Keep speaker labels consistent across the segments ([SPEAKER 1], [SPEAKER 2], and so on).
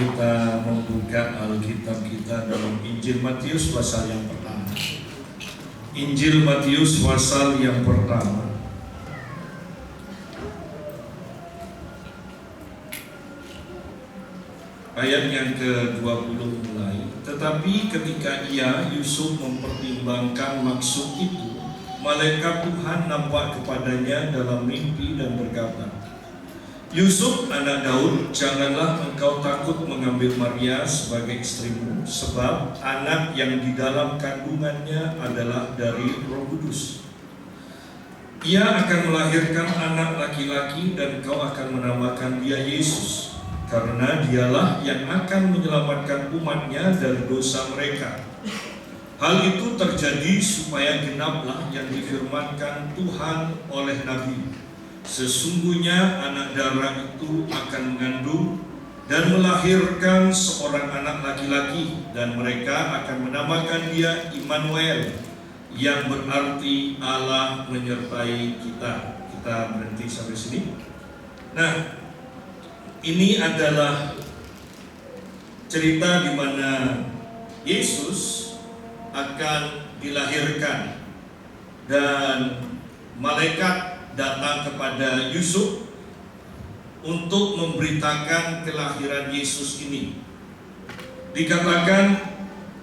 [SPEAKER 1] kita membuka Alkitab kita dalam Injil Matius pasal yang pertama. Injil Matius pasal yang pertama. Ayat yang ke-20 mulai. Tetapi ketika Yusuf mempertimbangkan maksud itu, malaikat Tuhan nampak kepadanya dalam mimpi dan berkata, Yusuf, anak Daud, janganlah engkau takut mengambil Maria sebagai istrimu, sebab anak yang di dalam kandungannya adalah dari Roh Kudus. Ia akan melahirkan anak laki-laki dan engkau akan menamakan dia Yesus, karena dialah yang akan menyelamatkan umatnya dari dosa mereka. Hal itu terjadi supaya genaplah yang difirmankan Tuhan oleh Nabi. Sesungguhnya anak darah itu akan mengandung dan melahirkan seorang anak laki-laki, dan mereka akan menamakan dia Immanuel, yang berarti Allah menyertai kita. Kita berhenti sampai sini. Nah, ini adalah cerita di mana Yesus akan dilahirkan dan malaikat datang kepada Yusuf untuk memberitakan kelahiran Yesus ini. Dikatakan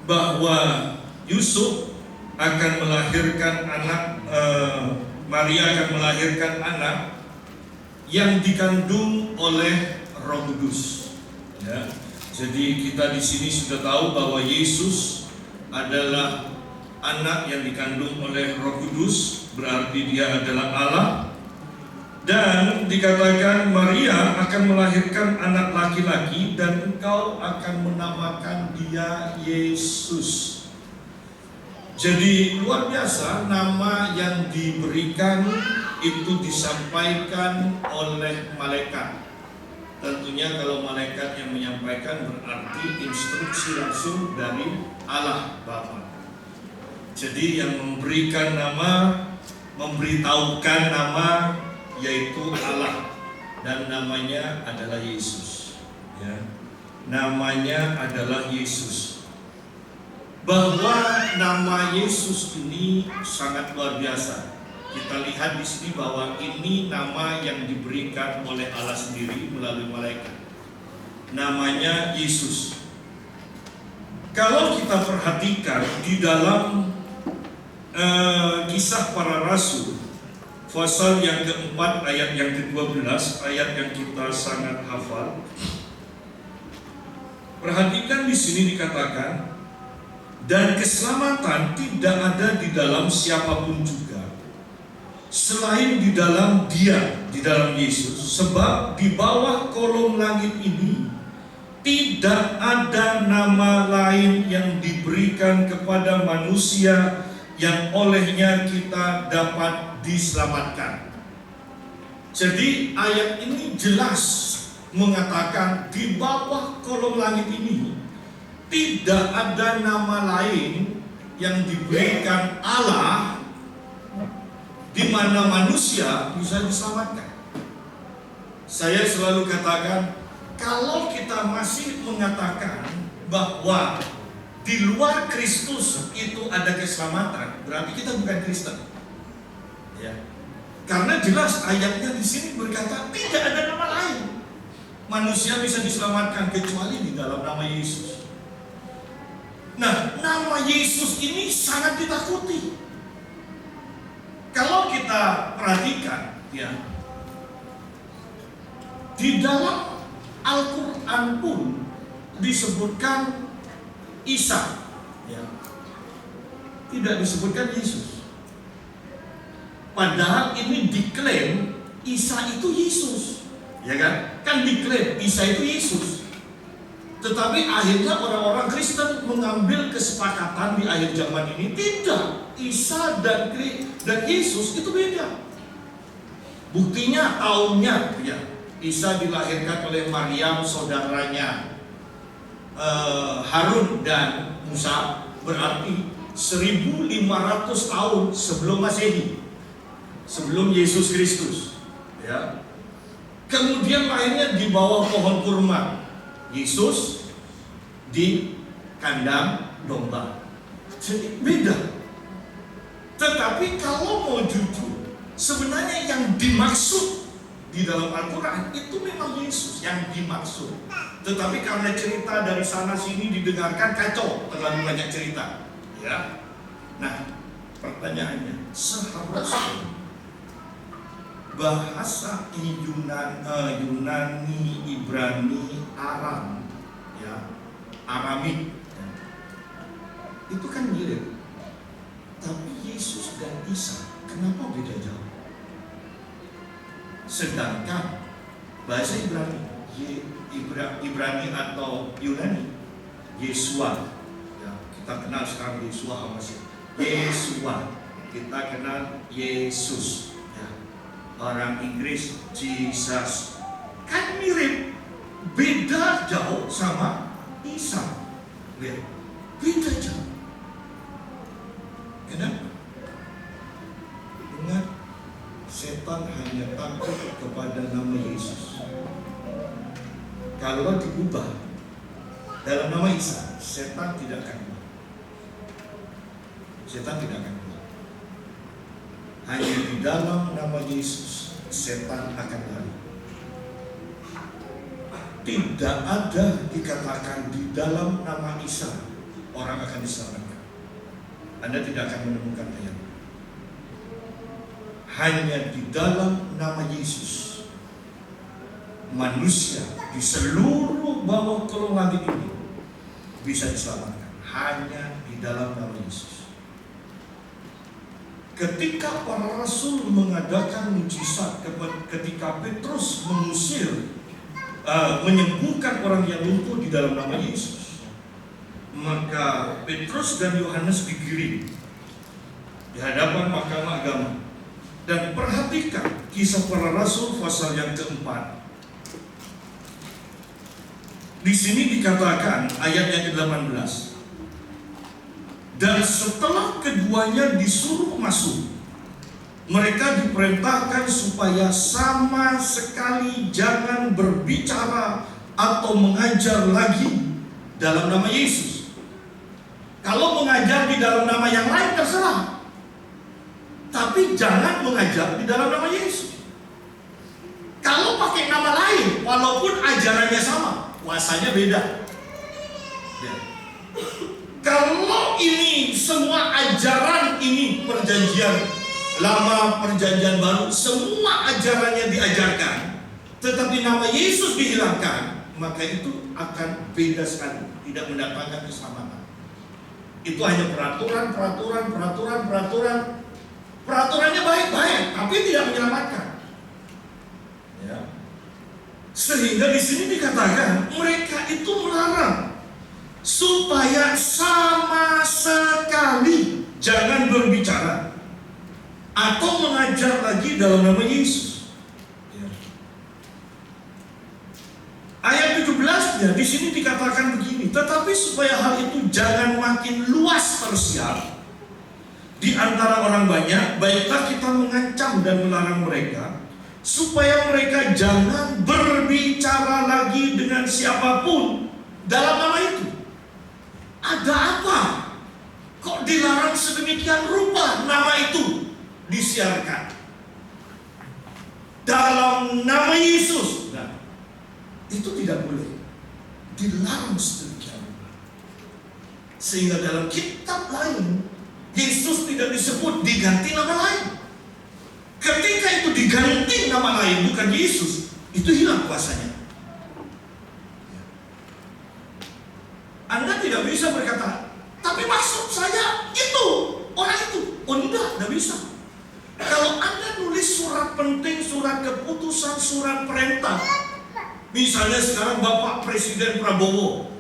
[SPEAKER 1] bahwa Yusuf akan melahirkan anak, Maria akan melahirkan anak yang dikandung oleh Roh Kudus. Ya. Jadi kita di sini sudah tahu bahwa Yesus adalah anak yang dikandung oleh Roh Kudus, berarti dia adalah Allah. Dan dikatakan Maria akan melahirkan anak laki-laki dan engkau akan menamakan dia Yesus. Jadi luar biasa, nama yang diberikan itu disampaikan oleh malaikat. Tentunya kalau malaikat yang menyampaikan berarti instruksi langsung dari Allah Bapa. Jadi yang memberikan nama, memberitahukan nama yaitu Allah, dan namanya adalah Yesus. Ya. Namanya adalah Yesus. Bahwa nama Yesus ini sangat luar biasa. Kita lihat di sini bahwa ini nama yang diberikan oleh Allah sendiri melalui malaikat. Namanya Yesus. Kalau kita perhatikan di dalam Kisah Para Rasul pasal yang keempat ayat yang ke-12, ayat yang kita sangat hafal. Perhatikan di sini dikatakan, dan keselamatan tidak ada di dalam siapapun juga selain di dalam Dia, di dalam Yesus, sebab di bawah kolong langit ini tidak ada nama lain yang diberikan kepada manusia yang olehnya kita dapat diselamatkan. Jadi ayat ini jelas mengatakan di bawah kolong langit ini tidak ada nama lain yang diberikan Allah di mana manusia bisa diselamatkan. Saya selalu katakan, kalau kita masih mengatakan bahwa di luar Kristus itu ada keselamatan, berarti kita bukan Kristen. Ya. Karena jelas ayatnya di sini berkata tidak ada nama lain manusia bisa diselamatkan kecuali di dalam nama Yesus. Nah, nama Yesus ini sangat ditakuti. Kalau kita perhatikan, ya, di dalam Al-Quran pun disebutkan Isa, ya, tidak disebutkan Yesus. Padahal ini diklaim Isa itu Yesus, ya kan? Kan diklaim Isa itu Yesus. Tetapi akhirnya orang-orang Kristen mengambil kesepakatan di akhir zaman ini, tidak, Isa dan Yesus itu beda. Buktinya tahunnya, ya, Isa dilahirkan oleh Maryam saudaranya Harun dan Musa, berarti 1500 tahun sebelum Masehi, sebelum Yesus Kristus, ya. Kemudian lahirnya di bawah pohon kurma. Yesus di kandang domba. Jadi beda. Tetapi kalau mau jujur, sebenarnya yang dimaksud di dalam Al-Quran itu memang Yesus yang dimaksud. Tetapi karena cerita dari sana sini didengarkan kacau, terlalu banyak cerita. Ya. Nah, pertanyaannya, seharusnya bahasa Yunani, Ibrani, Aram, ya, Aramik, ya, itu kan mirip. Tapi Yesus dan Isa kenapa beda jauh? Sedangkan bahasa Ibrani atau Yunani, Yesua, ya, kita kenal sekarang Yesua apa sih? Yesua, kita kenal Yesus. Orang Inggris Jesus, kan mirip, beda jauh sama Isa. Lihat, beda jauh. Kenapa? Ingat, setan hanya takut kepada nama Yesus. Kalau diubah dalam nama Isa, setan tidak akan keluar. Setan tidak akan keluar. Hanya di dalam nama Yesus, setan akan lari. Tidak ada dikatakan di dalam nama Isa, orang akan diselamatkan. Anda tidak akan menemukan ayat. Hanya di dalam nama Yesus, manusia di seluruh bawah kolong langit ini bisa diselamatkan. Hanya di dalam nama Yesus. Ketika para rasul mengadakan mujizat, ketika Petrus menyembuhkan orang yang lumpuh di dalam nama Yesus, maka Petrus dan Yohanes digiring di hadapan mahkamah agama. Dan perhatikan kisah para rasul pasal yang keempat. Di sini dikatakan ayat yang ke-18. Dan setelah keduanya disuruh masuk, mereka diperintahkan supaya sama sekali jangan berbicara atau mengajar lagi dalam nama Yesus. Kalau mengajar di dalam nama yang lain terserah, tapi jangan mengajar di dalam nama Yesus. Kalau pakai nama lain, walaupun ajarannya sama, kuasanya beda. Kalau ini semua ajaran ini, perjanjian lama, perjanjian baru, semua ajarannya diajarkan, tetapi nama Yesus dihilangkan, maka itu akan beda sekali, tidak mendatangkan keselamatan. Itu hanya peraturan. Peraturannya baik-baik, tapi tidak menyelamatkan. Ya. Sehingga di sini dikatakan mereka itu melarang supaya sama sekali jangan berbicara atau mengajar lagi dalam nama Yesus. Ya. Ayat 17-nya di sini dikatakan begini, tetapi supaya hal itu jangan makin luas tersiar di antara orang banyak, baiklah kita mengancam dan melarang mereka supaya mereka jangan berbicara lagi dengan siapapun dalam nama itu. Ada apa? Kok dilarang sedemikian rupa nama itu disiarkan dalam nama Yesus? Nah, itu tidak boleh, dilarang sedemikian rupa. Sehingga dalam kitab lain Yesus tidak disebut, diganti nama lain. Ketika itu diganti nama lain, bukan Yesus, itu hilang kuasanya. Anda tidak bisa berkata, tapi maksud saya itu, orang itu. Oh tidak bisa. Kalau Anda nulis surat penting, surat keputusan, surat perintah, misalnya sekarang Bapak Presiden Prabowo,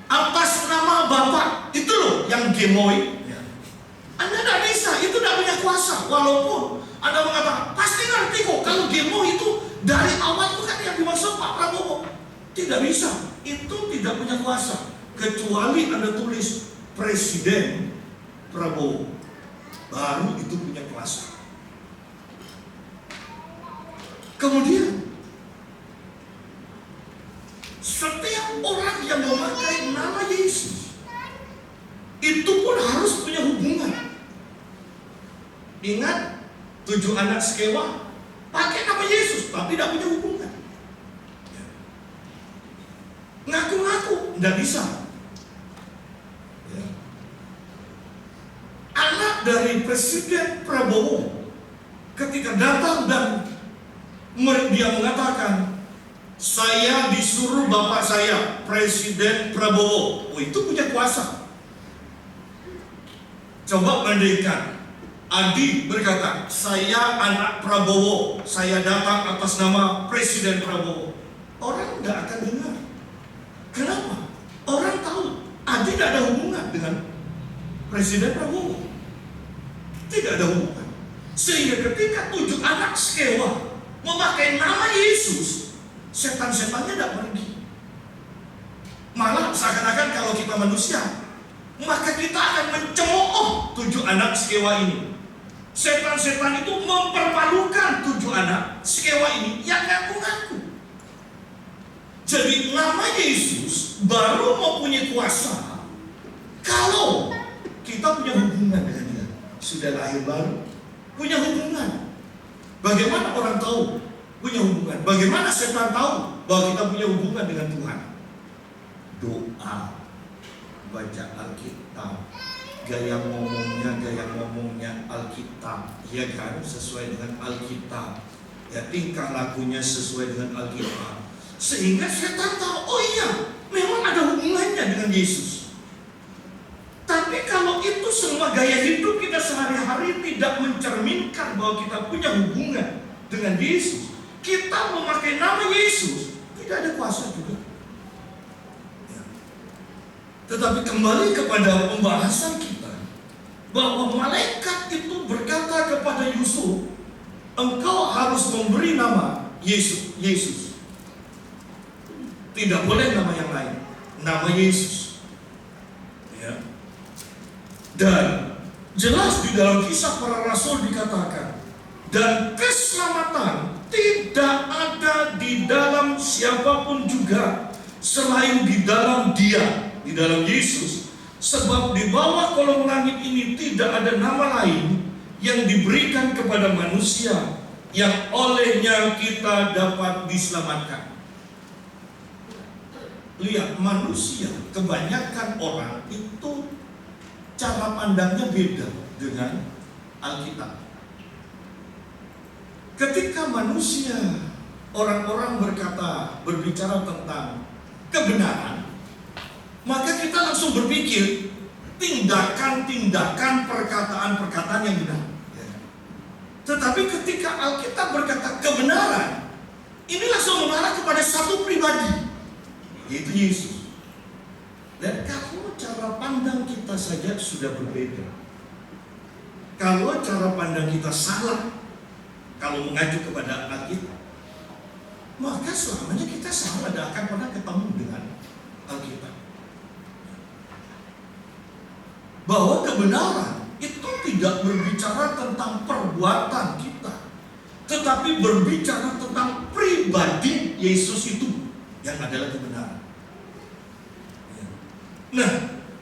[SPEAKER 1] atas nama Bapak, itu loh yang gemoy. Anda tidak bisa, itu tidak punya kuasa. Walaupun Anda mengatakan, pasti ngerti kok, kalau gemoy itu dari awal itu kan yang dimaksud Pak Prabowo. Tidak bisa, itu tidak punya kuasa. Kecuali Anda tulis Presiden Prabowo, baru itu punya kuasa. Kemudian setiap orang Ingat 7 anak sekewa pakai nama Yesus tapi tidak punya hubungan. Ngaku-ngaku tidak bisa. Anak dari Presiden Prabowo ketika datang dan dia mengatakan, saya disuruh bapak saya Presiden Prabowo. Oh, itu punya kuasa. Coba bandingkan. Adi berkata, saya anak Prabowo, saya datang atas nama Presiden Prabowo. Orang tidak akan dengar. Kenapa? Orang tahu Adi tidak ada hubungan dengan Presiden Prabowo. Tidak ada hubungan. Sehingga ketika 7 anak sekewa memakai nama Yesus, setan-setannya tidak pergi. Malah seakan-akan kalau kita manusia, maka kita akan mencemooh 7 anak sekewa ini. Setan-setan itu mempermalukan 7 anak sekewa ini yang ngaku-ngaku. Jadi nama Yesus baru mempunyai kuasa kalau kita punya hubungan dengan dia. Sudah lahir baru, punya hubungan. Bagaimana orang tahu punya hubungan? Bagaimana setan tahu bahwa kita punya hubungan dengan Tuhan? Doa, baca Alkitab, gaya ngomongnya Alkitab, ya kan, sesuai dengan Alkitab. Ya, tingkah lakunya sesuai dengan Alkitab. Sehingga setan tahu, oh iya, memang ada hubungannya dengan Yesus. Tapi kalau itu semua gaya hidup kita sehari-hari tidak mencerminkan bahwa kita punya hubungan dengan Yesus, kita memakai nama Yesus, tidak ada kuasa juga. Ya. Tetapi kembali kepada pembahasan kita, bahwa malaikat itu berkata kepada Yusuf, engkau harus memberi nama Yesus. Tidak boleh nama yang lain, nama Yesus. Ya. Dan jelas di dalam Kisah Para Rasul dikatakan, dan keselamatan tidak ada di dalam siapapun juga selain di dalam Dia, di dalam Yesus. Sebab di bawah kolong langit ini tidak ada nama lain yang diberikan kepada manusia yang olehnya kita dapat diselamatkan. Lihat, manusia, kebanyakan orang itu cara pandangnya beda dengan Alkitab. Ketika manusia, orang-orang berbicara tentang kebenaran, maka kita langsung berpikir tindakan-tindakan, perkataan-perkataan yang benar. Tetapi ketika Alkitab berkata kebenaran, ini langsung mengarah kepada satu pribadi, yaitu Yesus. Dan kalau cara pandang kita saja sudah berbeda, kalau cara pandang kita salah, kalau mengacu kepada Alkitab, maka selamanya kita salah, tidak akan pernah ketemu dengan Alkitab. Bahwa kebenaran itu tidak berbicara tentang perbuatan kita, tetapi berbicara tentang pribadi Yesus itu yang adalah kebenaran. Nah,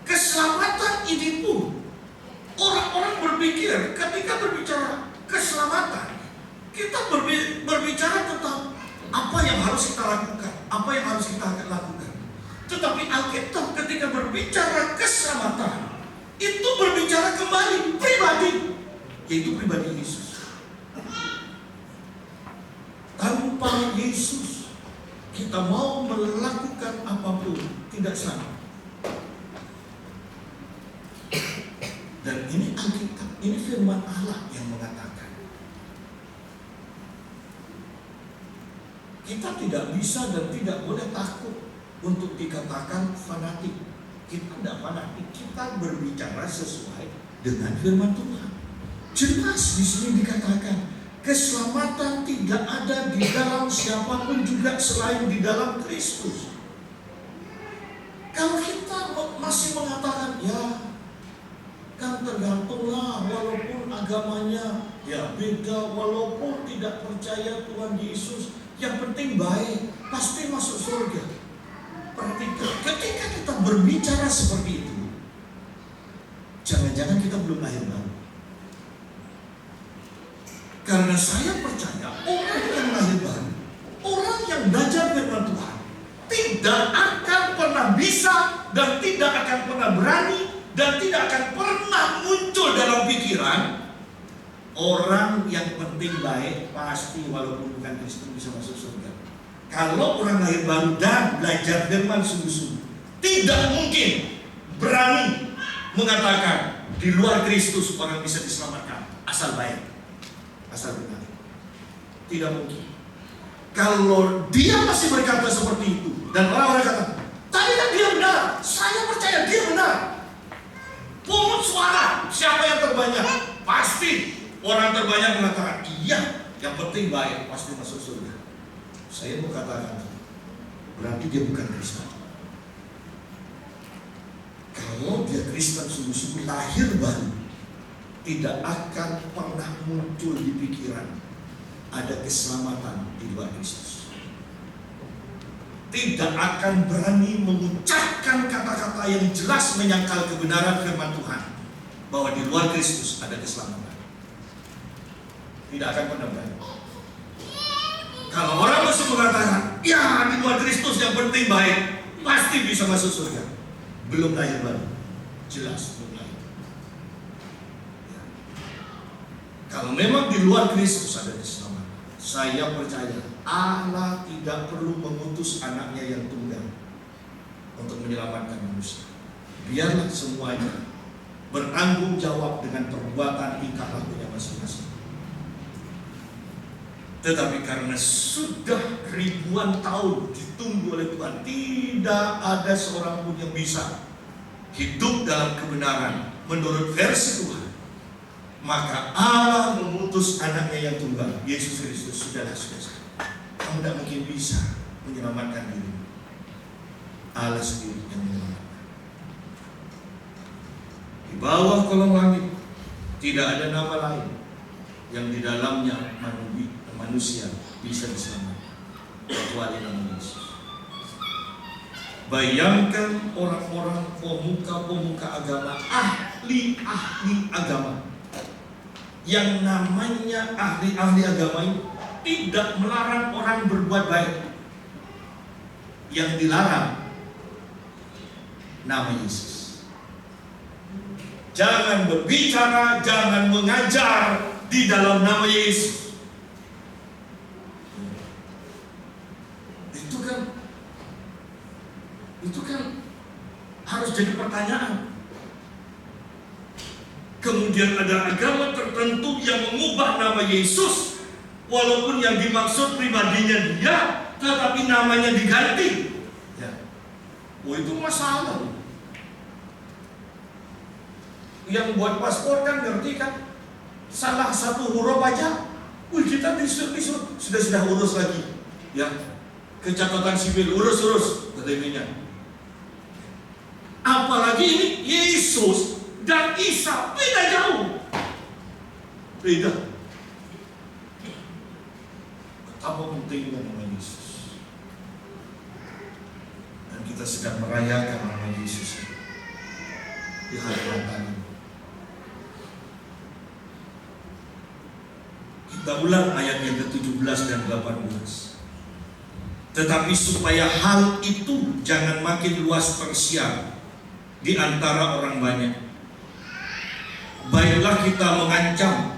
[SPEAKER 1] keselamatan ini pun orang-orang berpikir ketika berbicara keselamatan, kita berbicara tentang apa yang harus kita lakukan, apa yang harus kita lakukan. Tetapi Alkitab ketika berbicara keselamatan, itu berbicara kembali pribadi, yaitu pribadi Yesus. Tanpa Yesus, kita mau melakukan apapun tidak sama. Dan ini Alkitab, ini firman Allah yang mengatakan, kita tidak bisa dan tidak boleh takut untuk dikatakan fanatik. Kita tidak fanatik, kita berbicara sesuai dengan firman Tuhan. Jelas di sini dikatakan, keselamatan tidak ada di dalam siapapun juga selain di dalam Kristus. Kalau kita masih mengatakan, ya kan tergantunglah, walaupun agamanya ya beda, walaupun tidak percaya Tuhan Yesus, yang penting baik, pasti masuk surga. Perhatikan, ketika kita berbicara seperti itu, jangan-jangan kita belum lahir baru. Karena saya percaya orang yang lahir baru, orang yang belajar firman Tuhan, tidak akan pernah bisa dan tidak akan pernah berani dan tidak akan pernah muncul dalam pikiran orang yang penting baik pasti walaupun bukan Kristen bisa masuk surga. Kalau orang lahir baru dan belajar firman sungguh-sungguh, tidak mungkin berani mengatakan di luar Kristus orang bisa diselamatkan asal baik, asal benar. Tidak mungkin. Kalau dia masih berkata seperti itu dan orang-orang kata, tadi kan dia benar, saya percaya dia benar. Pungut suara, siapa yang terbanyak? Pasti orang terbanyak mengatakan, iya, yang penting baik, pasti masuk surga. Saya mau katakan, berarti dia bukan Kristen. Kalau dia Kristen sungguh-sungguh lahir baru, tidak akan pernah muncul di pikiran ada keselamatan di luar Kristus. Tidak akan berani mengucapkan kata-kata yang jelas menyangkal kebenaran firman Tuhan bahwa di luar Kristus ada keselamatan. Tidak akan pernah berani. Kalau orang masih mengatakan, ya di luar Kristus yang penting baik, pasti bisa masuk surga. Belum lahir baru, jelas belum lahir. Ya. Kalau memang di luar Kristus ada keselamatan, saya percaya Allah tidak perlu mengutus anaknya yang tunggal untuk menyelamatkan manusia. Biarlah semuanya bertanggung jawab dengan perbuatan tingkah lakunya masing-masing. Tetapi karena sudah ribuan tahun ditunggu oleh Tuhan, tidak ada seorang pun yang bisa hidup dalam kebenaran menurut versi Tuhan, maka Allah mengutus anaknya yang tunggal, Yesus Kristus. Sudah. Kamu tidak mungkin bisa menyelamatkan diri. Allah sendiri yang menyelamatkan. Di bawah kolong langit tidak ada nama lain yang di dalamnya manusia bisa diselamatkan kecuali nama Yesus. Bayangkan orang-orang pemuka-pemuka agama, ahli-ahli agama, yang namanya ahli-ahli agama itu tidak melarang orang berbuat baik. Yang dilarang nama Yesus. Jangan berbicara, jangan mengajar di dalam nama Yesus. Itu kan harus jadi pertanyaan. Kemudian ada agama tertentu yang mengubah nama Yesus, walaupun yang dimaksud pribadinya dia, tetapi namanya diganti. Ya. Oh, itu masalah. Yang buat paspor kan ngerti kan? Salah satu huruf aja, kita disur sudah urus lagi. Ya, kecatatan sipil urus KTP-nya. Apalagi ini Yesus dan Isa beda jauh. Beda. Betapa pentingnya nama Yesus. Dan kita sedang merayakan nama Yesus di hari Natal. Kita ulang ayat yang ke-17 dan 18. Tetapi supaya hal itu jangan makin luas tersiar di antara orang banyak, baiklah kita mengancam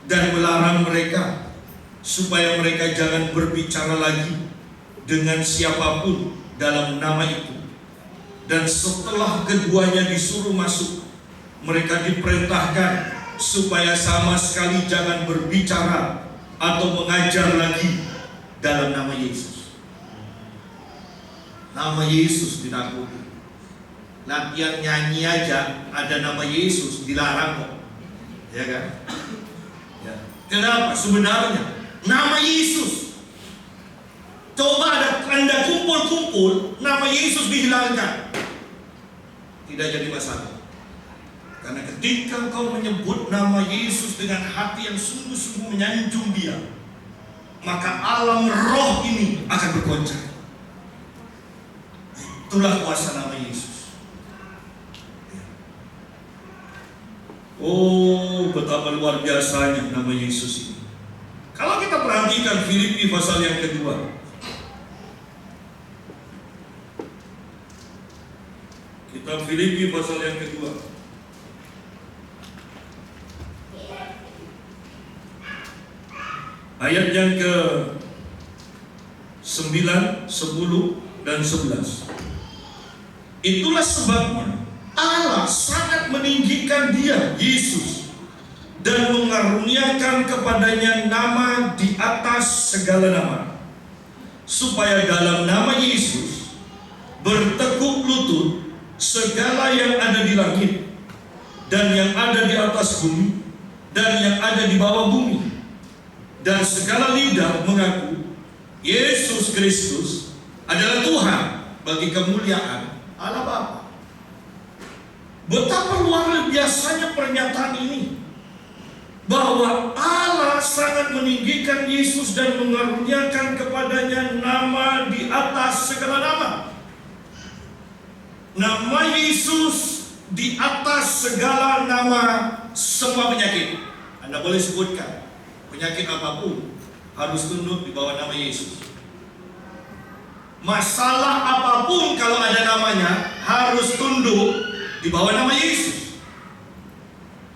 [SPEAKER 1] dan melarang mereka supaya mereka jangan berbicara lagi dengan siapapun dalam nama itu. Dan setelah keduanya disuruh masuk, mereka diperintahkan supaya sama sekali jangan berbicara atau mengajar lagi dalam nama Yesus. Nama Yesus ditakuti. Latihan nyanyi aja ada nama Yesus dilarang kok, ya kan? Ya. Kenapa? Sebenarnya nama Yesus. Coba Anda kumpul-kumpul, nama Yesus dihilangkan, tidak jadi masalah. Karena ketika engkau menyebut nama Yesus dengan hati yang sungguh-sungguh menyanjung Dia, maka alam roh ini akan bergoncang. Itulah kuasa nama Yesus. Oh, betapa luar biasanya nama Yesus ini. perhatikan Filipi pasal yang kedua. Kitab Filipi pasal yang kedua. Ayat yang ke 9, 10, dan 11. Itulah sebabnya Allah sangat meninggikan Dia, Yesus, dan mengaruniakan kepadanya nama di atas segala nama, supaya dalam nama Yesus bertekuk lutut segala yang ada di langit dan yang ada di atas bumi dan yang ada di bawah bumi, dan segala lidah mengaku Yesus Kristus adalah Tuhan, bagi kemuliaan Allah Bapa. Betapa luar biasanya pernyataan ini, bahwa Allah sangat meninggikan Yesus dan mengaruniakan kepadanya nama di atas segala nama. Nama Yesus di atas segala nama. Semua penyakit, Anda boleh sebutkan penyakit apapun, harus tunduk di bawah nama Yesus. Masalah apapun kalau ada namanya, harus tunduk di bawah nama Yesus.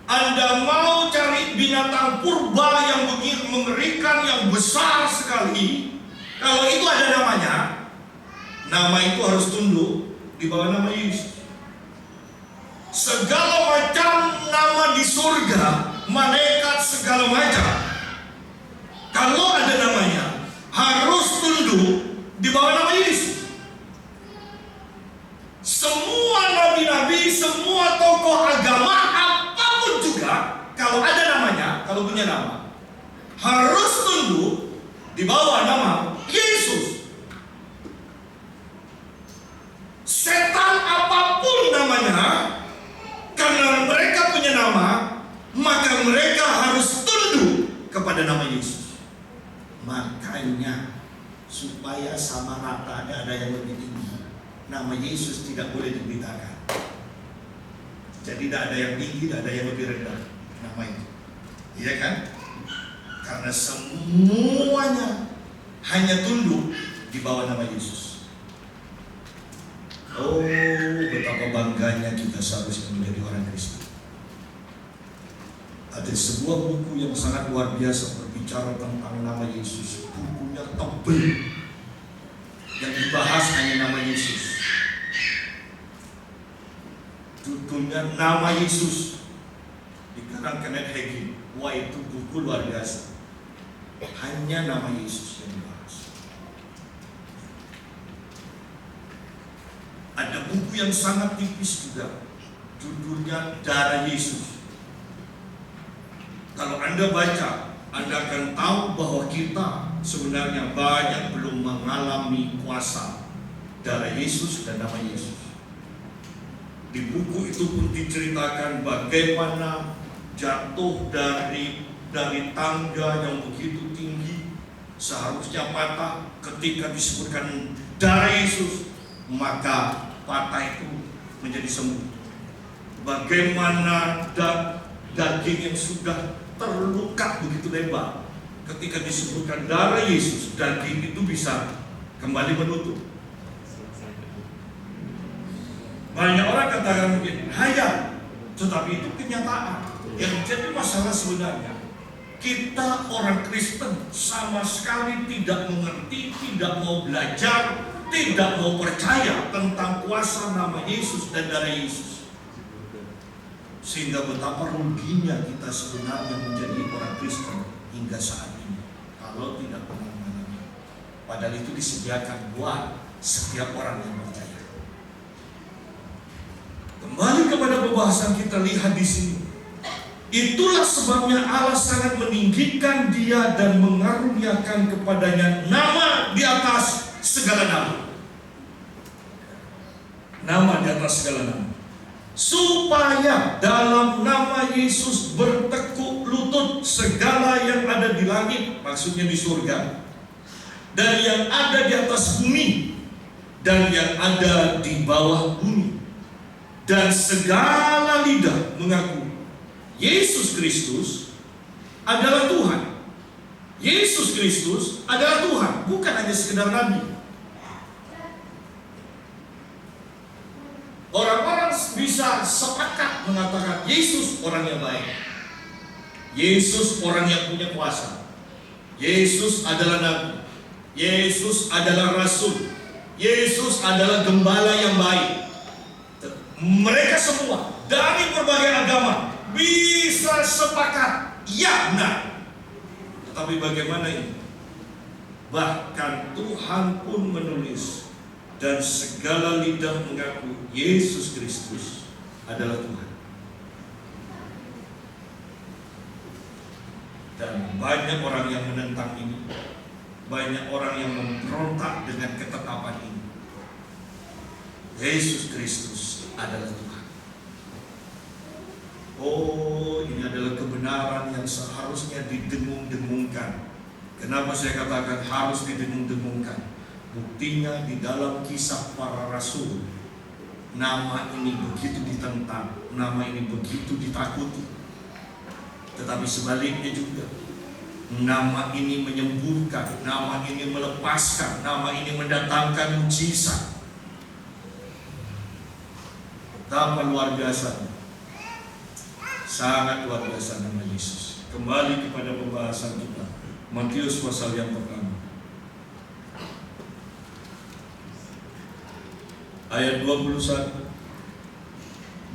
[SPEAKER 1] Anda mau cari binatang purba yang begitu mengerikan, yang besar sekali, kalau itu ada namanya, nama itu harus tunduk di bawah nama Yesus. Segala macam nama di surga, malaikat segala macam, kalau ada namanya, harus tunduk di bawah nama Yesus. Semua nabi-nabi, semua tokoh agama, apapun juga, kalau ada namanya, kalau punya nama, harus tunduk di bawah nama Yesus. Setan apapun namanya, karena mereka punya nama, maka mereka harus tunduk kepada nama Yesus. Makanya supaya sama rata, ada yang lebih tinggi, nama Yesus tidak boleh diberitakan. Jadi tidak ada yang tinggi, tidak ada yang lebih rendah nama itu. Iya kan? Karena semuanya hanya tunduk di bawah nama Yesus. Oh, betapa bangganya kita seharusnya menjadi orang Kristen. Ada sebuah buku yang sangat luar biasa berbicara tentang nama Yesus. Bukunya tebal, yang dibahas hanya nama Yesus. Judulnya Nama Yesus, dikarang Kenneth Hagin. Wah, itu buku luar biasa. Hanya nama Yesus yang dibahas. Ada buku yang sangat tipis juga, judulnya Darah Yesus. Kalau Anda baca, Anda akan tahu bahwa kita sebenarnya banyak belum mengalami kuasa darah Yesus dan nama Yesus. Di buku itu pun diceritakan bagaimana jatuh dari tangga yang begitu tinggi, seharusnya patah. Ketika disebutkan darah Yesus, maka patah itu menjadi sembuh. Bagaimana daging yang sudah terluka begitu lebar, ketika disebutkan darah Yesus, daging itu bisa kembali menutup. Banyak orang katakan mungkin hayal, tetapi itu kenyataan. Yang jadi masalah sebenarnya, kita orang Kristen sama sekali tidak mengerti, tidak mau belajar, tidak mau percaya tentang kuasa nama Yesus dan darah Yesus. Sehingga betapa ruginya kita sebenarnya menjadi orang Kristen hingga saat ini, kalau tidak pernah mengalami. Padahal itu disediakan buat setiap orang yang percaya. Kembali kepada pembahasan kita, lihat di sini. Itulah sebabnya Allah sangat meninggikan Dia dan mengaruniakan kepadanya nama di atas segala nama. Nama di atas segala nama. Supaya dalam nama Yesus bertekuk lutut segala yang ada di langit, maksudnya di surga, dan yang ada di atas bumi, dan yang ada di bawah bumi, dan segala lidah mengaku Yesus Kristus adalah Tuhan. Yesus Kristus adalah Tuhan, bukan hanya sekedar nabi. Orang-orang bisa sepakat mengatakan Yesus orang yang baik, Yesus orang yang punya kuasa, Yesus adalah nabi, Yesus adalah rasul, Yesus adalah gembala yang baik. Mereka semua dari berbagai agama bisa sepakat, ya benar. Tetapi bagaimana ini? Bahkan Tuhan pun menulis, dan segala lidah mengaku Yesus Kristus adalah Tuhan. Dan banyak orang yang menentang ini, banyak orang yang memberontak dengan ketetapan ini. Yesus Kristus adalah Tuhan. Oh, ini adalah kebenaran yang seharusnya didengung-dengungkan. Kenapa saya katakan harus didengung-dengungkan? Buktinya di dalam Kisah Para Rasul, nama ini begitu ditentang, nama ini begitu ditakuti. Tetapi sebaliknya juga, nama ini menyembuhkan, nama ini melepaskan, nama ini mendatangkan mujizat. Betapa luar biasa, sangat luar biasa nama Yesus. Kembali kepada pembahasan kita, Matius pasal yang pertama, ayat 21.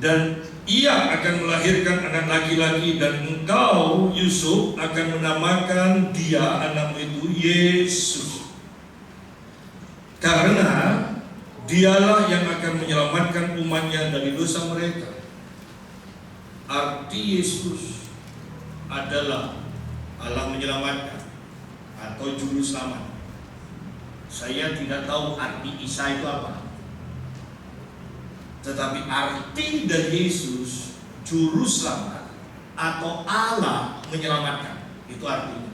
[SPEAKER 1] Dan ia akan melahirkan anak laki-laki, dan engkau Yusuf akan menamakan dia, anakmu itu, Yesus, karena dialah yang akan menyelamatkan umatnya dari dosa mereka. Arti Yesus adalah Allah menyelamatkan atau juru selamat. Saya tidak tahu arti Isa itu apa, tetapi arti dari Yesus juru selamat atau Allah menyelamatkan, itu artinya.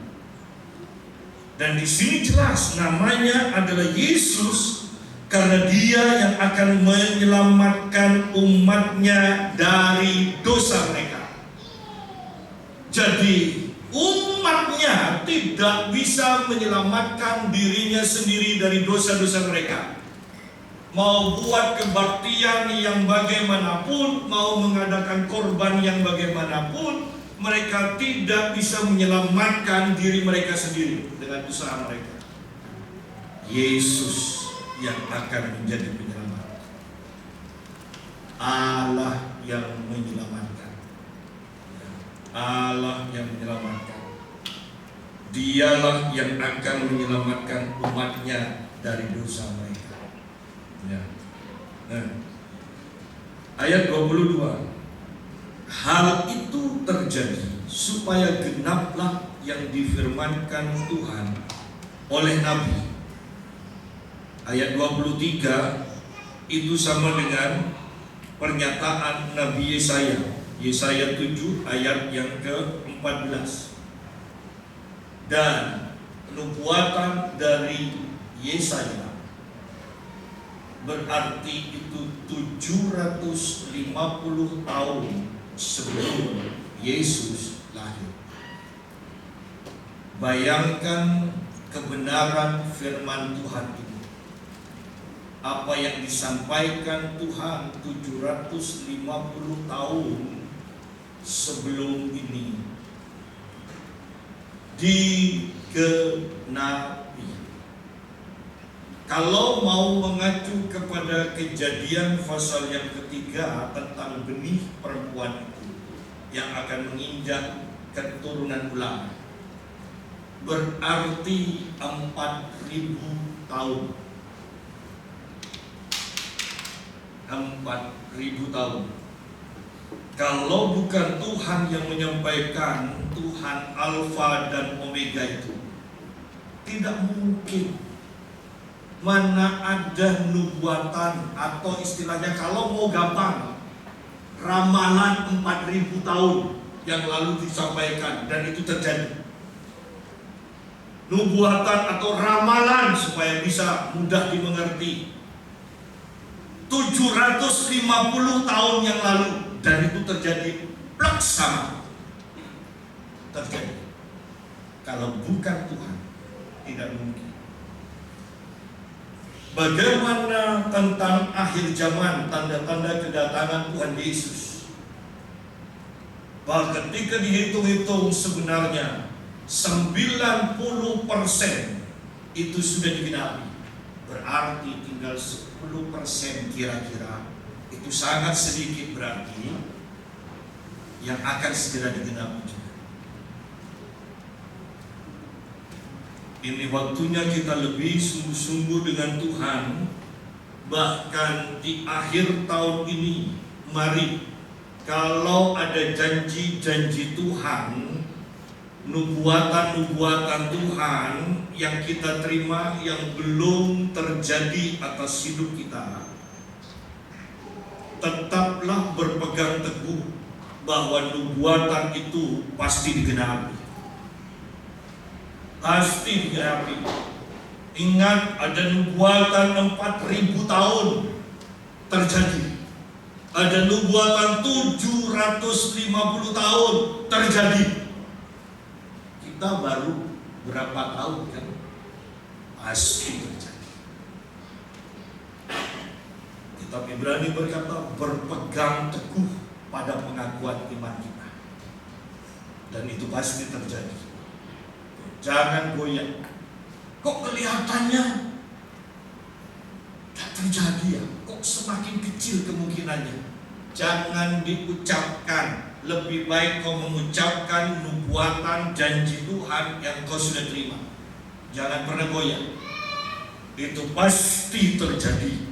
[SPEAKER 1] Dan di sini jelas namanya adalah Yesus, karena dia yang akan menyelamatkan umatnya dari dosa mereka. Jadi umatnya tidak bisa menyelamatkan dirinya sendiri dari dosa-dosa mereka. Mau buat kebaktian yang bagaimanapun, mau mengadakan korban yang bagaimanapun, mereka tidak bisa menyelamatkan diri mereka sendiri dengan usaha mereka. Yesus yang akan menjadi penyelamat, Allah yang menyelamatkan, Allah yang menyelamatkan. Dialah yang akan menyelamatkan umatnya dari dosa mereka. Ya. Nah, ayat 22. Hal itu terjadi supaya genaplah yang difirmankan Tuhan oleh Nabi. Ayat 23 itu sama dengan pernyataan Nabi Yesaya. Yesaya 7 ayat yang ke-14. Dan nubuatan dari Yesaya berarti itu 750 tahun sebelum Yesus lahir. Bayangkan kebenaran firman Tuhan ini. Apa yang disampaikan Tuhan 750 tahun sebelum ini digenapi. Kalau mau mengacu kepada Kejadian pasal yang ketiga tentang benih perempuan itu yang akan menginjak keturunan ulang, berarti 4.000 tahun. 4.000 tahun. Kalau bukan Tuhan yang menyampaikan, Tuhan Alfa dan Omega itu, tidak mungkin. Mana ada nubuatan atau istilahnya kalau mau gampang, ramalan 4.000 tahun yang lalu disampaikan dan itu terjadi. Nubuatan atau ramalan supaya bisa mudah dimengerti, 750 tahun yang lalu, dan itu terjadi plak sama terjadi. Kalau bukan Tuhan, tidak mungkin. Bagaimana tentang akhir zaman, tanda-tanda kedatangan Tuhan Yesus? Bahwa ketika dihitung-hitung sebenarnya 90% itu sudah digenapi. Berarti tinggal 10% kira-kira. Itu sangat sedikit berarti yang akan segera digenapi juga. Ini waktunya kita lebih sungguh-sungguh dengan Tuhan. Bahkan di akhir tahun ini, mari kalau ada janji-janji Tuhan, nubuatan-nubuatan Tuhan yang kita terima yang belum terjadi atas hidup kita, tetaplah berpegang teguh bahwa nubuatan itu pasti digenapi. Pasti digenapi. Ingat, ada nubuatan 4.000 tahun terjadi. Ada nubuatan 750 tahun terjadi. Kita baru berapa tahun kan? Pasti terjadi. Kitab Ibrani berkata, berpegang teguh pada pengakuan iman kita. Dan itu pasti terjadi. Jangan goyah. Kok kelihatannya tak terjadi ya? Kok semakin kecil kemungkinannya? Jangan diucapkan. Lebih baik kau mengucapkan nubuatan janji Tuhan yang kau sudah terima. Jangan pernah goyah. Itu pasti terjadi.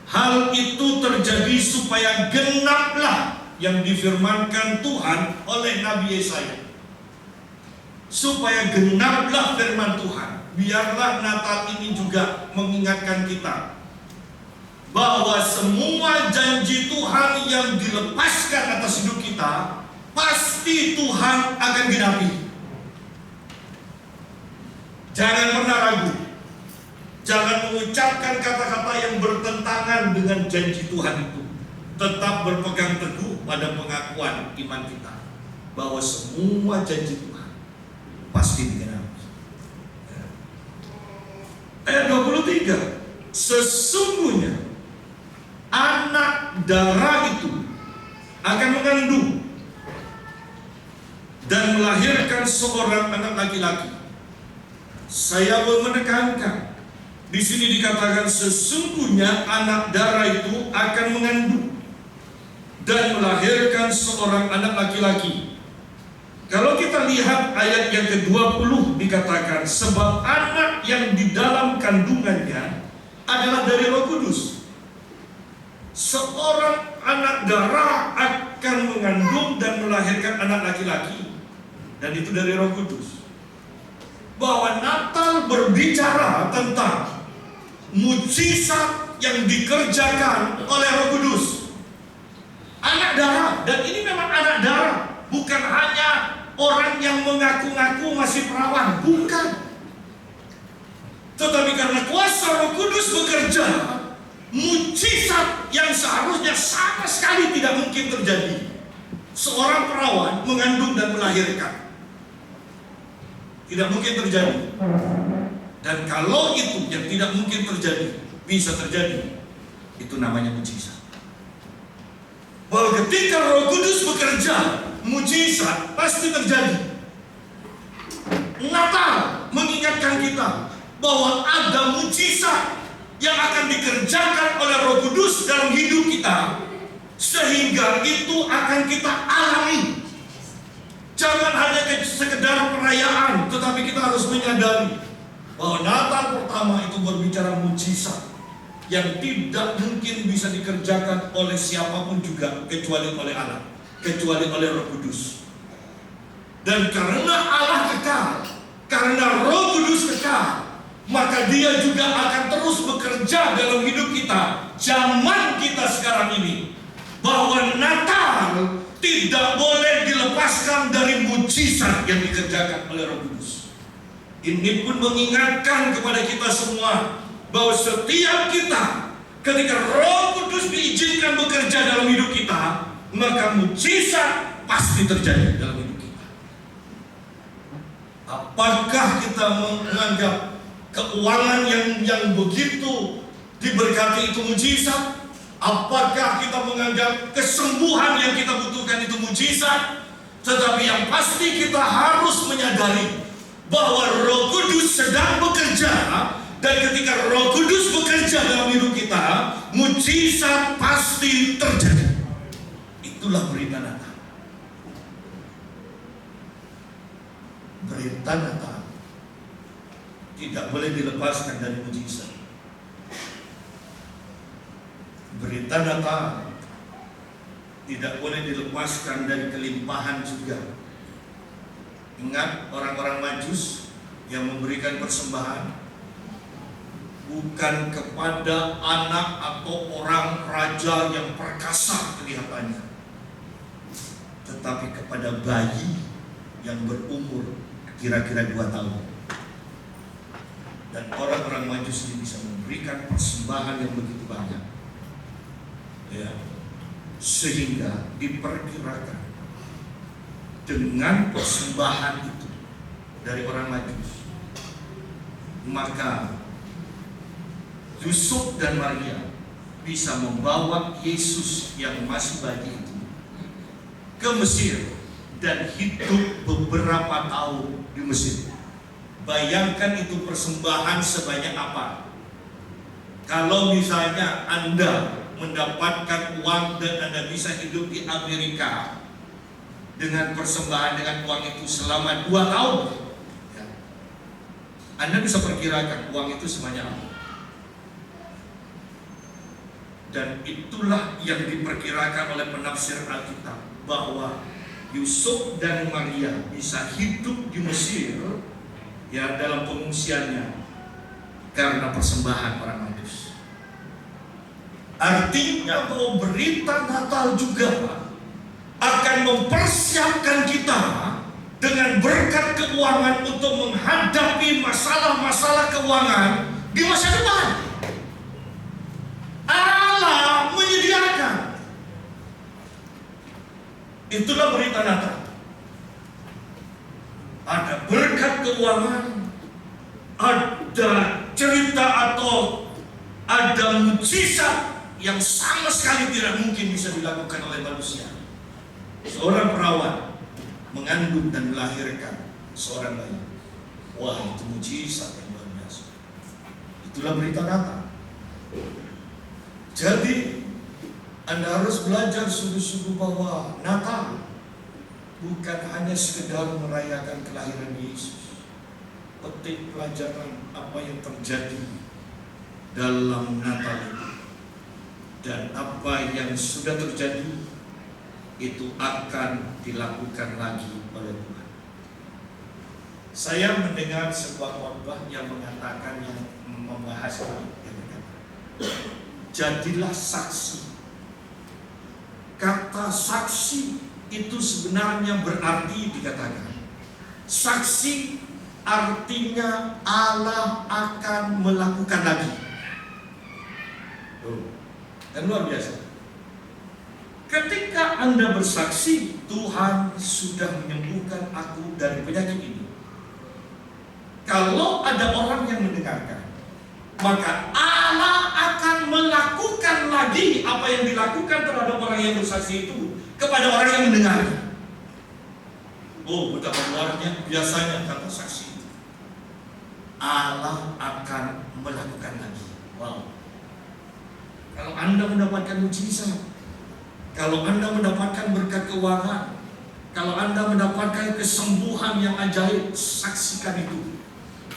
[SPEAKER 1] Hal itu terjadi supaya genaplah yang difirmankan Tuhan oleh Nabi Yesaya. Supaya genaplah firman Tuhan. Biarlah Natal ini juga mengingatkan kita bahwa semua janji Tuhan yang dilepaskan atas hidup kita pasti Tuhan akan genapi. Jangan pernah ragu. Jangan mengucapkan kata-kata yang bertentangan dengan janji Tuhan itu. Tetap berpegang teguh pada pengakuan iman kita bahwa semua janji Tuhan pasti digenapi. Ayat 23, sesungguhnya anak darah itu akan mengandung dan melahirkan seorang anak laki-laki. Saya mau menekankan, di sini dikatakan sesungguhnya anak darah itu akan mengandung dan melahirkan seorang anak laki-laki. Kalau kita lihat ayat yang ke-20 dikatakan, sebab anak yang di dalam kandungannya adalah dari Roh Kudus. Seorang anak darah akan mengandung dan melahirkan anak laki-laki, dan itu dari Roh Kudus. Bahwa Natal berbicara tentang mujizat yang dikerjakan oleh Roh Kudus. Anak darah, dan ini memang anak darah, bukan hanya orang yang mengaku-ngaku masih perawan, bukan. Tetapi karena kuasa Roh Kudus bekerja, mujizat yang seharusnya sama sekali tidak mungkin terjadi. Seorang perawan mengandung dan melahirkan, tidak mungkin terjadi. Dan kalau itu yang tidak mungkin terjadi bisa terjadi, itu namanya mujizat. Bahwa ketika Roh Kudus bekerja, mujizat pasti terjadi. Natal mengingatkan kita bahwa ada mujizat yang akan dikerjakan oleh Roh Kudus dalam hidup kita, sehingga itu akan kita alami. Jangan hanya sekedar perayaan, tetapi kita harus menyadari bahwa Natal pertama itu berbicara mujizat yang tidak mungkin bisa dikerjakan oleh siapapun juga kecuali oleh Allah, kecuali oleh Roh Kudus. Dan karena Allah kekal, karena Roh Kudus kekal, maka Dia juga akan terus bekerja dalam hidup kita, zaman kita sekarang ini. Bahwa Natal tidak boleh dilepaskan dari mujizat yang dikerjakan oleh Roh Kudus. Ini pun mengingatkan kepada kita semua bahwa setiap kita, ketika Roh Kudus diizinkan bekerja dalam hidup kita, maka mujizat pasti terjadi dalam hidup kita. Apakah kita menganggap keuangan yang begitu diberkati itu mujizat? Apakah kita menganggap kesembuhan yang kita butuhkan itu mujizat? Tetapi yang pasti kita harus menyadari bahwa Roh Kudus sedang bekerja, dan ketika Roh Kudus bekerja dalam hidup kita, mujizat pasti terjadi. Itulah berita Natal. Berita Natal tidak boleh dilepaskan dari mujizat. Berita Natal tidak boleh dilepaskan dari kelimpahan juga. Ingat orang-orang Majus yang memberikan persembahan bukan kepada anak atau orang raja yang perkasa kelihatannya, tetapi kepada bayi yang berumur kira-kira 2 tahun. Dan orang-orang Majus ini bisa memberikan persembahan yang begitu banyak, ya, sehingga diperkirakan dengan persembahan itu dari orang Majus, maka Yusuf dan Maria bisa membawa Yesus yang masih bayi itu ke Mesir dan hidup beberapa tahun di Mesir. Bayangkan itu persembahan sebanyak apa. Kalau misalnya Anda mendapatkan uang dan Anda bisa hidup di Amerika dengan persembahan dengan uang itu selama 2 tahun, ya, Anda bisa perkirakan uang itu sebanyak apa. Dan itulah yang diperkirakan oleh penafsir Alkitab, bahwa Yusuf dan Maria bisa hidup di Mesir, ya, dalam pengungsiannya karena persembahan orang Majus. Artinya bahwa berita Natal juga akan mempersiapkan kita dengan berkat keuangan untuk menghadapi masalah-masalah keuangan di masa depan. Allah menyediakan. Itulah berita Natal. Ada berkat keuangan, ada cerita atau ada mujizat yang sama sekali tidak mungkin bisa dilakukan oleh manusia. Seorang perawat mengandung dan melahirkan seorang bayi. Wah, itu mujizat yang luar biasa. Itulah berita Natal. Jadi Anda harus belajar sungguh-sungguh bahwa Natal bukan hanya sekedar merayakan kelahiran Yesus. Petik pelajaran apa yang terjadi dalam Natal itu, dan apa yang sudah terjadi itu akan dilakukan lagi oleh Tuhan. Saya mendengar sebuah khotbah yang mengatakan, yang membahas ini, jadilah saksi. Kata saksi itu sebenarnya berarti dikatakan, saksi artinya Allah akan melakukan lagi. Dan luar biasa. Ketika Anda bersaksi, Tuhan sudah menyembuhkan aku dari penyakit ini. Kalau ada orang yang mendengarkan, maka Allah akan melakukan lagi apa yang dilakukan terhadap orang yang bersaksi itu kepada orang yang mendengarnya. Oh, betapa luarnya biasanya kata saksi itu. Allah akan melakukan lagi. Wow. Kalau Anda mendapatkan mujizat, kalau Anda mendapatkan berkat keuangan, kalau Anda mendapatkan kesembuhan yang ajaib, saksikan itu.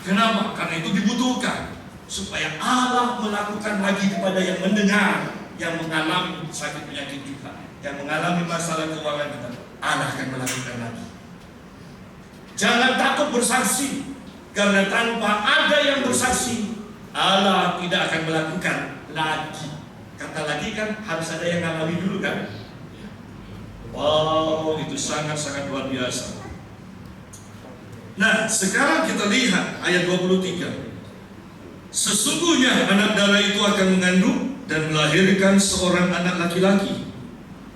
[SPEAKER 1] Kenapa? Karena itu dibutuhkan, supaya Allah melakukan lagi kepada yang mendengar, yang mengalami sakit penyakit juga, yang mengalami masalah keuangan juga. Allah akan melakukan lagi. Jangan takut bersaksi, karena tanpa ada yang bersaksi, Allah tidak akan melakukan lagi. Kata lagi kan harus ada yang ngalami dulu kan. Wow, itu sangat-sangat luar biasa. Nah, sekarang kita lihat ayat 23. Sesungguhnya anak darah itu akan mengandung dan melahirkan seorang anak laki-laki,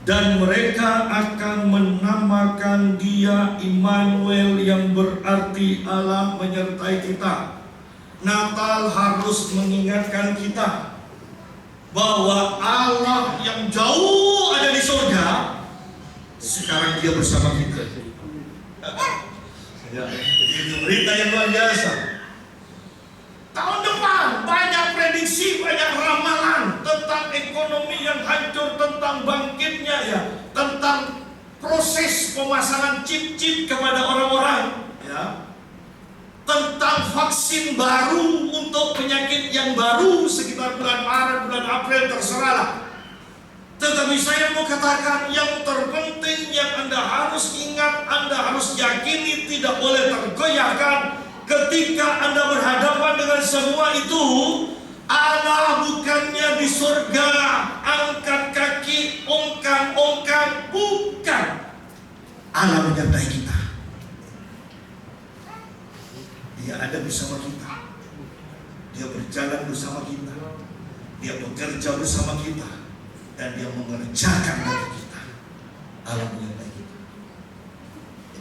[SPEAKER 1] dan mereka akan menamakan Dia Immanuel, yang berarti Allah menyertai kita. Natal harus mengingatkan kita bahwa Allah yang jauh ada di surga, sekarang Dia bersama kita. Ya, itu berita yang luar biasa. Tahun depan banyak prediksi, banyak ramalan tentang ekonomi yang hancur, tentang bangkitnya ya, tentang proses pemasangan chip-chip kepada orang-orang ya, tentang vaksin baru untuk penyakit yang baru sekitar bulan Maret, bulan April, terserahlah. Tetapi saya mau katakan yang terpenting yang Anda harus ingat, Anda harus yakini, tidak boleh tergoyahkan ketika Anda berhadapan dengan semua itu. Allah bukannya di surga angkat kaki, ongkang-ongkang, bukan. Allah menyertai kita. Dia ada bersama kita. Dia berjalan bersama kita. Dia bekerja bersama kita. Dan Dia mengerjakan bagi kita. Allah menyertai kita.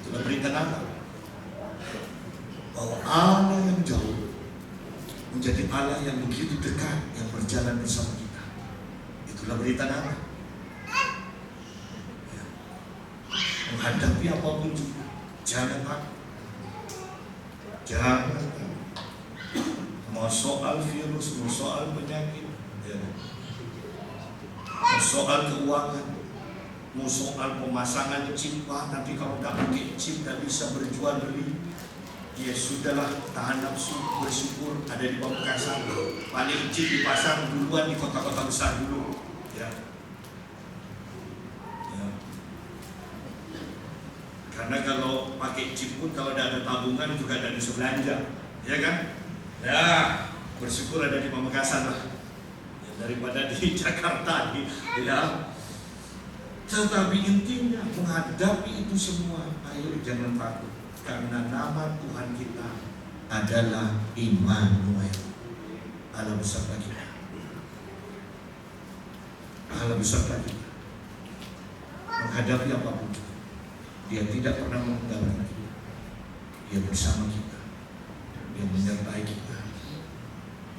[SPEAKER 1] Itulah berita Natal, bahwa Allah yang jauh menjadi Allah yang begitu dekat, yang berjalan bersama kita. Itulah berita Natal. Ya. Menghadapi apapun juga, jangan takut. Jangan takut. Mau soal virus, mau soal penyakit, ya. Mau soal keuangan, mau soal pemasangan chip, nanti kalau tidak pakai chip tidak bisa berjual beli. Ya sudahlah, tahan nafsu, bersyukur ada di Pamekasan. Paling chip dipasang duluan di kota-kota besar dulu. Ya. Ya. Karena kalau pakai chip pun kalau tidak ada tabungan juga tidak bisa belanja, ya kan? Ya, bersyukur ada di Pamekasan lah, ya, daripada di Jakarta, ya. Tetapi intinya menghadapi itu semua, ayo jangan takut. Karena nama Tuhan kita adalah Immanuel, Allah beserta kita. Allah beserta kita. Menghadapi apapun, Dia tidak pernah meninggalkan kita. Dia bersama kita. Dia menyertai kita.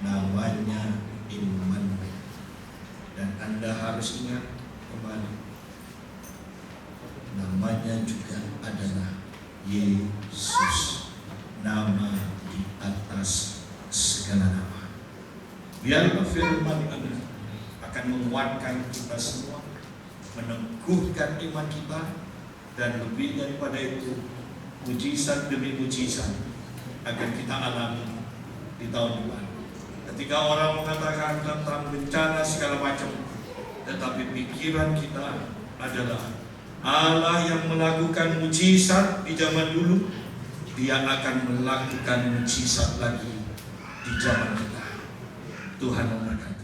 [SPEAKER 1] Namanya Immanuel. Dan Anda harus ingat kembali, namanya juga adalah Yesus, nama di atas segala nama. Biarlah firman ini akan menguatkan kita semua, meneguhkan iman kita, dan lebih daripada itu, mujizat demi mujizat akan kita alami di tahun depan. Ketika orang mengatakan tentang bencana segala macam, tetapi pikiran kita adalah Allah yang melakukan mujizat di zaman dulu, Dia akan melakukan mujizat lagi di zaman kita. Tuhan memberkati.